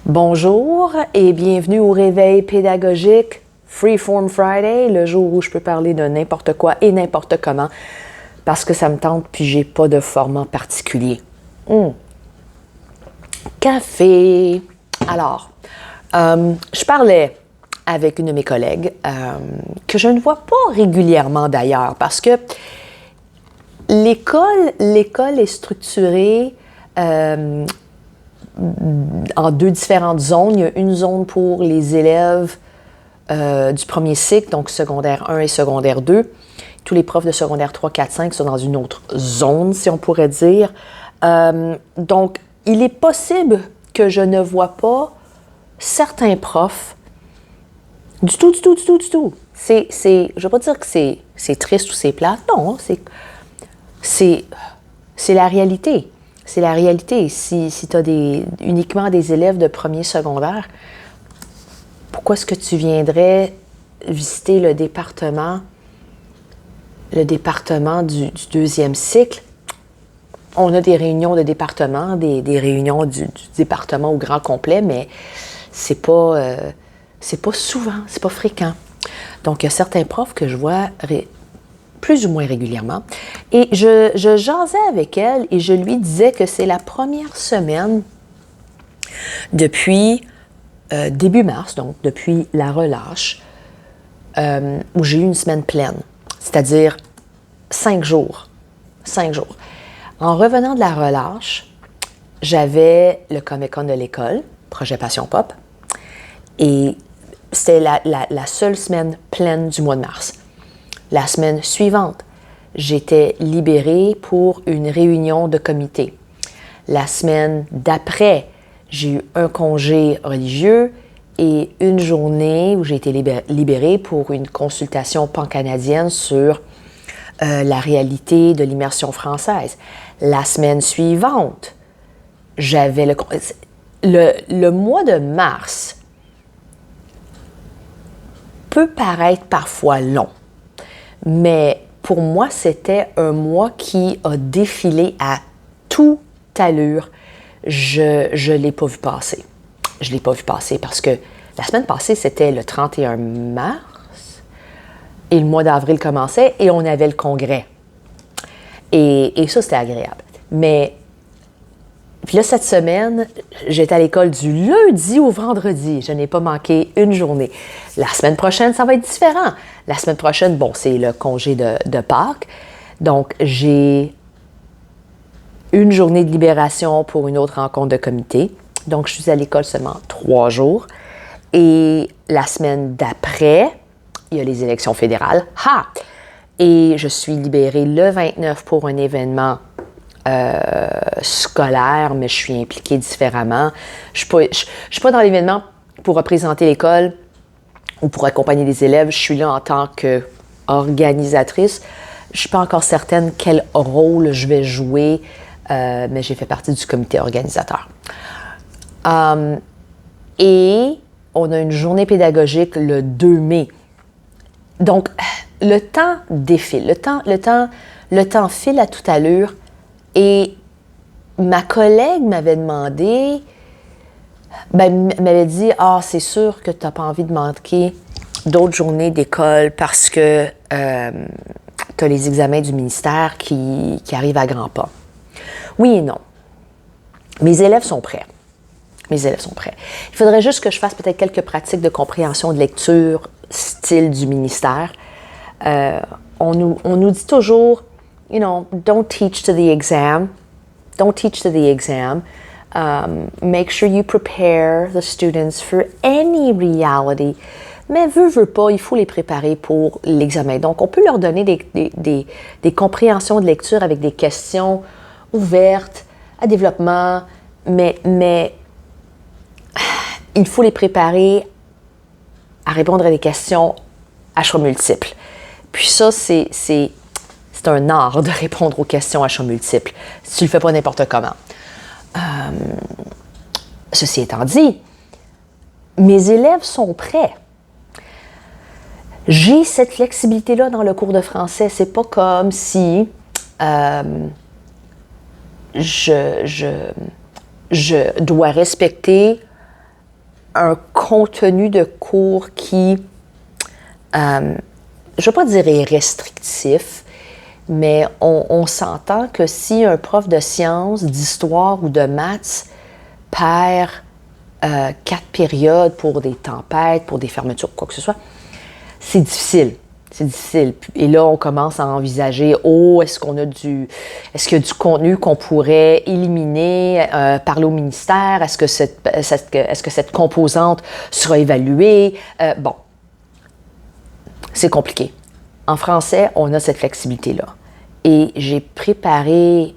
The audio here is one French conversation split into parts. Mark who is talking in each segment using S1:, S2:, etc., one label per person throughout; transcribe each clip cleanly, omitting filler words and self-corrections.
S1: Bonjour et bienvenue au réveil pédagogique Freeform Friday, le jour où je peux parler de n'importe quoi et n'importe comment parce que ça me tente puis j'ai pas de format particulier. Café. Alors, je parlais avec une de mes collègues que je ne vois pas régulièrement d'ailleurs parce que l'école est structurée en deux différentes zones. Il y a une zone pour les élèves du premier cycle, donc secondaire 1 et secondaire 2. Tous les profs de secondaire 3, 4, 5 sont dans une autre zone, si on pourrait dire. Donc, il est possible que je ne vois pas certains profs du tout. Je ne veux pas dire que c'est triste ou c'est plate. Non, c'est la réalité. C'est la réalité. Si tu as uniquement des élèves de premier secondaire, pourquoi est-ce que tu viendrais visiter le département du deuxième cycle? On a des réunions de département, des réunions du département au grand complet, mais c'est pas souvent, c'est pas fréquent. Donc, il y a certains profs que je vois plus ou moins régulièrement. Et je jasais avec elle et je lui disais que c'est la première semaine depuis début mars, donc depuis la relâche, où j'ai eu une semaine pleine, c'est-à-dire 5 jours. 5 jours. En revenant de la relâche, j'avais le Comic-Con de l'école, Projet Passion Pop, et c'était la seule semaine pleine du mois de mars. La semaine suivante, j'étais libérée pour une réunion de comité. La semaine d'après, j'ai eu un congé religieux et une journée où j'ai été libérée pour une consultation pan-canadienne sur la réalité de l'immersion française. La semaine suivante, j'avais le mois de mars peut paraître parfois long. Mais pour moi, c'était un mois qui a défilé à toute allure. Je ne l'ai pas vu passer. Je ne l'ai pas vu passer parce que la semaine passée, c'était le 31 mars et le mois d'avril commençait et on avait le congrès. Et ça, c'était agréable. Mais puis là, cette semaine, j'étais à l'école du lundi au vendredi. Je n'ai pas manqué une journée. La semaine prochaine, ça va être différent. La semaine prochaine, bon, c'est le congé de Pâques. Donc, j'ai une journée de libération pour une autre rencontre de comité. Donc, je suis à l'école seulement 3 jours. Et la semaine d'après, il y a les élections fédérales. Et je suis libérée le 29 pour un événement scolaire, mais je suis impliquée différemment. Je ne suis pas dans l'événement pour représenter l'école ou pour accompagner les élèves. Je suis là en tant qu'organisatrice. Je ne suis pas encore certaine quel rôle je vais jouer, mais j'ai fait partie du comité organisateur. Et on a une journée pédagogique le 2 mai. Donc, le temps défile. Le temps file à toute allure. Et ma collègue m'avait demandé, m'avait dit, c'est sûr que tu n'as pas envie de manquer d'autres journées d'école parce que tu as les examens du ministère qui arrivent à grands pas. Oui et non. Mes élèves sont prêts. Il faudrait juste que je fasse peut-être quelques pratiques de compréhension de lecture, style du ministère. On nous dit toujours, don't teach to the exam. Make sure you prepare the students for any reality. Mais veut pas, il faut les préparer pour l'examen. Donc, on peut leur donner des compréhensions de lecture avec des questions ouvertes, à développement, mais il faut les préparer à répondre à des questions à choix multiples. Puis ça, c'est un art de répondre aux questions à choix multiples, si tu le fais pas n'importe comment. Ceci étant dit, mes élèves sont prêts. J'ai cette flexibilité-là dans le cours de français. C'est pas comme si je dois respecter un contenu de cours qui, je ne vais pas dire est restrictif, mais on s'entend que si un prof de sciences, d'histoire ou de maths perd 4 périodes pour des tempêtes, pour des fermetures, quoi que ce soit, c'est difficile. C'est difficile. Et là, on commence à envisager, est-ce qu'il y a du contenu qu'on pourrait éliminer, parler au ministère? Est-ce que cette composante sera évaluée? Bon, c'est compliqué. En français, on a cette flexibilité-là. Et j'ai préparé,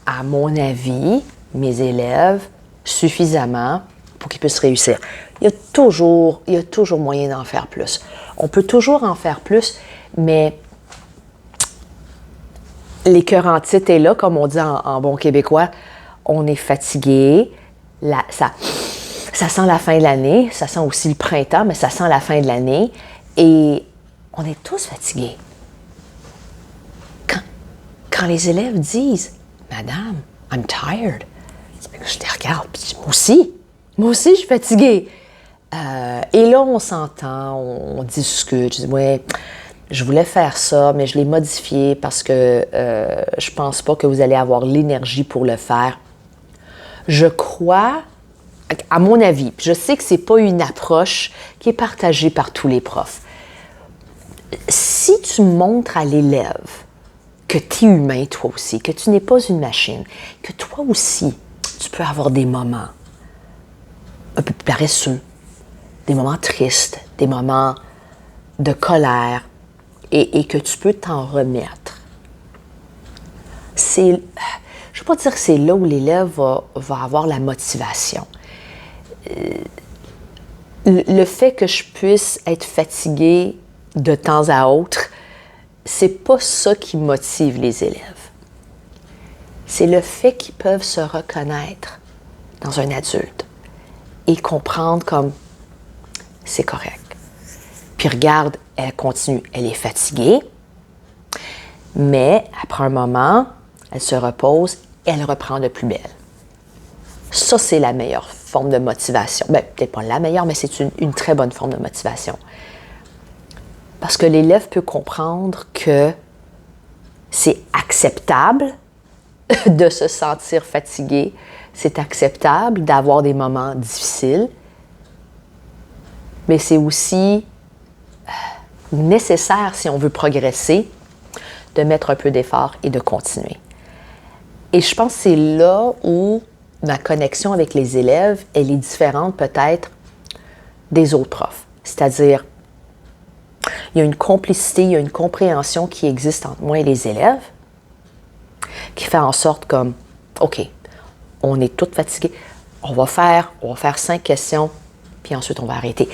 S1: à mon avis, mes élèves suffisamment pour qu'ils puissent réussir. Il y a toujours moyen d'en faire plus. On peut toujours en faire plus, mais l'écœurantite est là, comme on dit en bon québécois. On est fatigué. Ça sent la fin de l'année. Ça sent aussi le printemps, mais ça sent la fin de l'année. Et on est tous fatigués. Quand les élèves disent « Madame, I'm tired », je les regarde, puis moi aussi, je suis fatiguée. Et là, on s'entend, on discute. Je dis, ouais, je voulais faire ça, mais je l'ai modifié parce que je pense pas que vous allez avoir l'énergie pour le faire. Je crois, à mon avis, je sais que c'est pas une approche qui est partagée par tous les profs. Si tu montres à l'élève que tu es humain, toi aussi, que tu n'es pas une machine, que toi aussi, tu peux avoir des moments un peu plus paresseux, des moments tristes, des moments de colère, et que tu peux t'en remettre. Je ne veux pas dire que c'est là où l'élève va avoir la motivation. Le fait que je puisse être fatiguée de temps à autre, c'est pas ça qui motive les élèves. C'est le fait qu'ils peuvent se reconnaître dans un adulte et comprendre comme c'est correct. Puis regarde, elle continue, elle est fatiguée, mais après un moment, elle se repose, elle reprend de plus belle. Ça, c'est la meilleure forme de motivation. Bien, peut-être pas la meilleure, mais c'est une très bonne forme de motivation. Parce que l'élève peut comprendre que c'est acceptable de se sentir fatigué, c'est acceptable d'avoir des moments difficiles, mais c'est aussi nécessaire, si on veut progresser, de mettre un peu d'effort et de continuer. Et je pense que c'est là où ma connexion avec les élèves, elle est différente peut-être des autres profs. C'est-à-dire, il y a une complicité, il y a une compréhension qui existe entre moi et les élèves, qui fait en sorte comme, OK, on est toutes fatiguées, on va faire 5 questions, puis ensuite on va arrêter.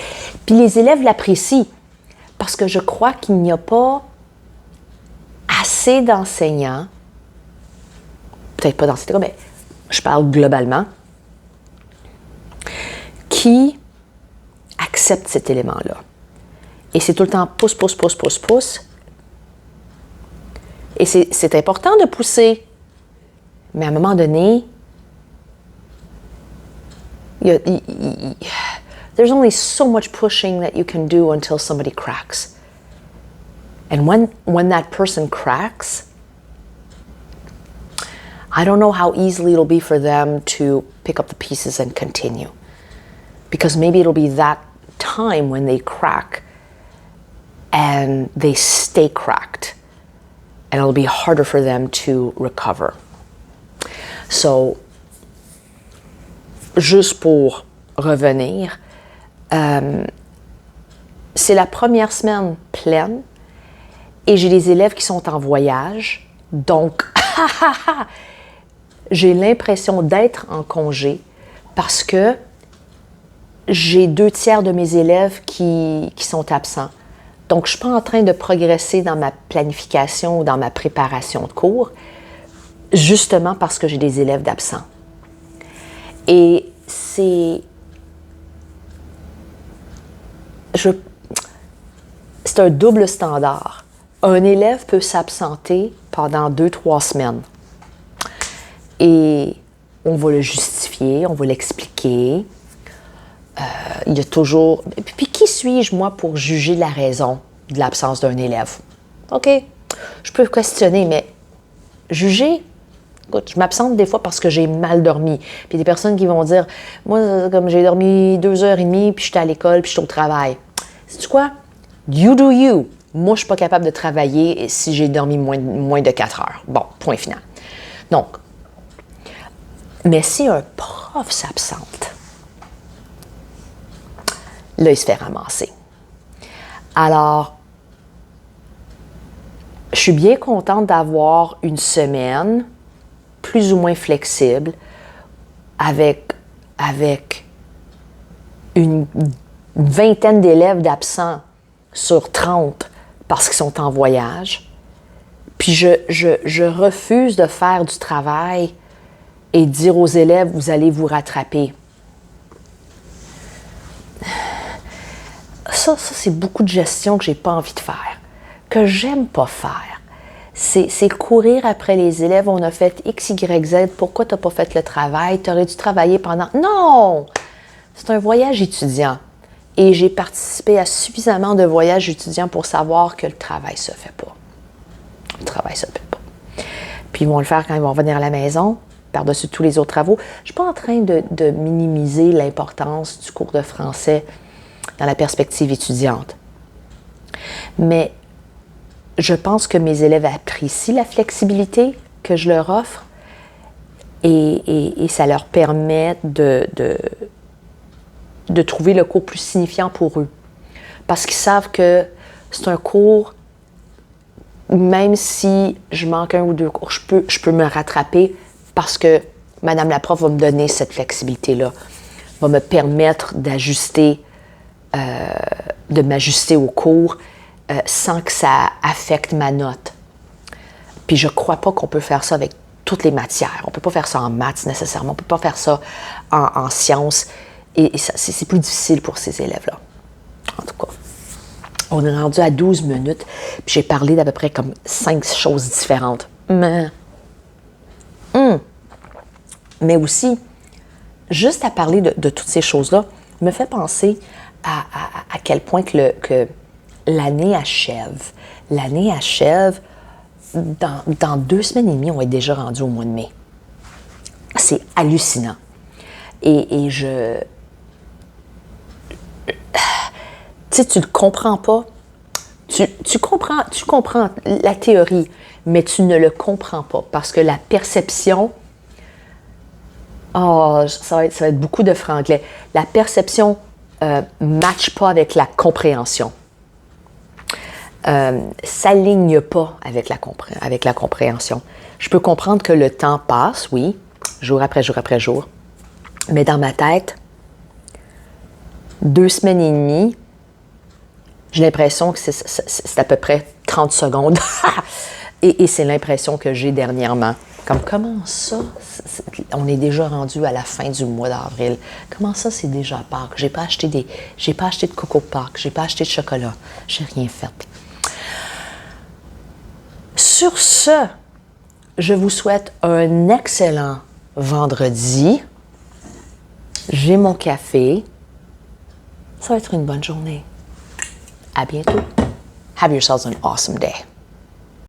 S1: Puis les élèves l'apprécient, parce que je crois qu'il n'y a pas assez d'enseignants, peut-être pas dans ces cas, mais je parle globalement, qui acceptent cet élément-là. Et c'est tout le temps pousse. Et c'est important de pousser. Mais à un moment donné, there's only so much pushing that you can do until somebody cracks. And when that person cracks, I don't know how easily it'll be for them to pick up the pieces and continue. Because maybe it'll be that time when they crack and they stay cracked. And it'll be harder for them to recover. So, juste pour revenir, c'est la première semaine pleine et j'ai des élèves qui sont en voyage. Donc, j'ai l'impression d'être en congé parce que j'ai 2/3 de mes élèves qui sont absents. Donc, je ne suis pas en train de progresser dans ma planification ou dans ma préparation de cours, justement parce que j'ai des élèves d'absents. Et c'est un double standard. Un élève peut s'absenter pendant 2-3 semaines. Et on va le justifier, on va l'expliquer. il y a toujours... Puis qui suis-je, moi, pour juger la raison de l'absence d'un élève? OK, je peux questionner, mais juger... Écoute, je m'absente des fois parce que j'ai mal dormi. Puis il y a des personnes qui vont dire, moi, comme j'ai dormi 2h30, puis j'étais à l'école, puis je suis au travail. Sais-tu quoi? You do you. Moi, je suis pas capable de travailler si j'ai dormi moins de 4 heures. Bon, point final. Donc, mais si un prof s'absente, là, il se fait ramasser. Alors, je suis bien contente d'avoir une semaine plus ou moins flexible avec une vingtaine d'élèves d'absents sur 30 parce qu'ils sont en voyage. Puis je refuse de faire du travail et dire aux élèves, vous allez vous rattraper. Ça c'est beaucoup de gestion que j'ai pas envie de faire, que j'aime pas faire. C'est courir après les élèves. On a fait X, Y, Z. Pourquoi tu n'as pas fait le travail? Tu aurais dû travailler pendant... Non! C'est un voyage étudiant. Et j'ai participé à suffisamment de voyages étudiants pour savoir que le travail ne se fait pas. Le travail ne se fait pas. Puis ils vont le faire quand ils vont revenir à la maison, par-dessus tous les autres travaux. Je ne suis pas en train de minimiser l'importance du cours de français dans la perspective étudiante. Mais je pense que mes élèves apprécient la flexibilité que je leur offre et ça leur permet de trouver le cours plus signifiant pour eux. Parce qu'ils savent que c'est un cours, même si je manque un ou deux cours, je peux me rattraper parce que Madame la prof va me donner cette flexibilité-là, va me permettre d'ajuster, de m'ajuster au cours sans que ça affecte ma note. Puis je ne crois pas qu'on peut faire ça avec toutes les matières. On ne peut pas faire ça en maths nécessairement, on ne peut pas faire ça en sciences. Et c'est plus difficile pour ces élèves-là. En tout cas, on est rendu à 12 minutes, puis j'ai parlé d'à peu près comme 5 choses différentes. Mais aussi, juste à parler de toutes ces choses-là, me fait penser à quel point que l'année achève. L'année achève, dans 2 semaines et demie, on est déjà rendu au mois de mai. C'est hallucinant. Et je... Tu sais, tu ne le comprends pas. Tu comprends la théorie, mais tu ne le comprends pas parce que la perception... Oh, ça va être beaucoup de franglais. La perception ne matche pas avec la compréhension. S'aligne pas avec la compréhension. Je peux comprendre que le temps passe, oui, jour après jour après jour, mais dans ma tête, 2 semaines et demie, j'ai l'impression que c'est à peu près 30 secondes. et c'est l'impression que j'ai dernièrement. Comme, comment ça? On est déjà rendu à la fin du mois d'avril. Comment ça, c'est déjà Pâques? J'ai pas acheté de coco Pâques. J'ai pas acheté de chocolat. J'ai rien fait. Sur ce, je vous souhaite un excellent vendredi. J'ai mon café. Ça va être une bonne journée. À bientôt. Have yourselves an awesome day.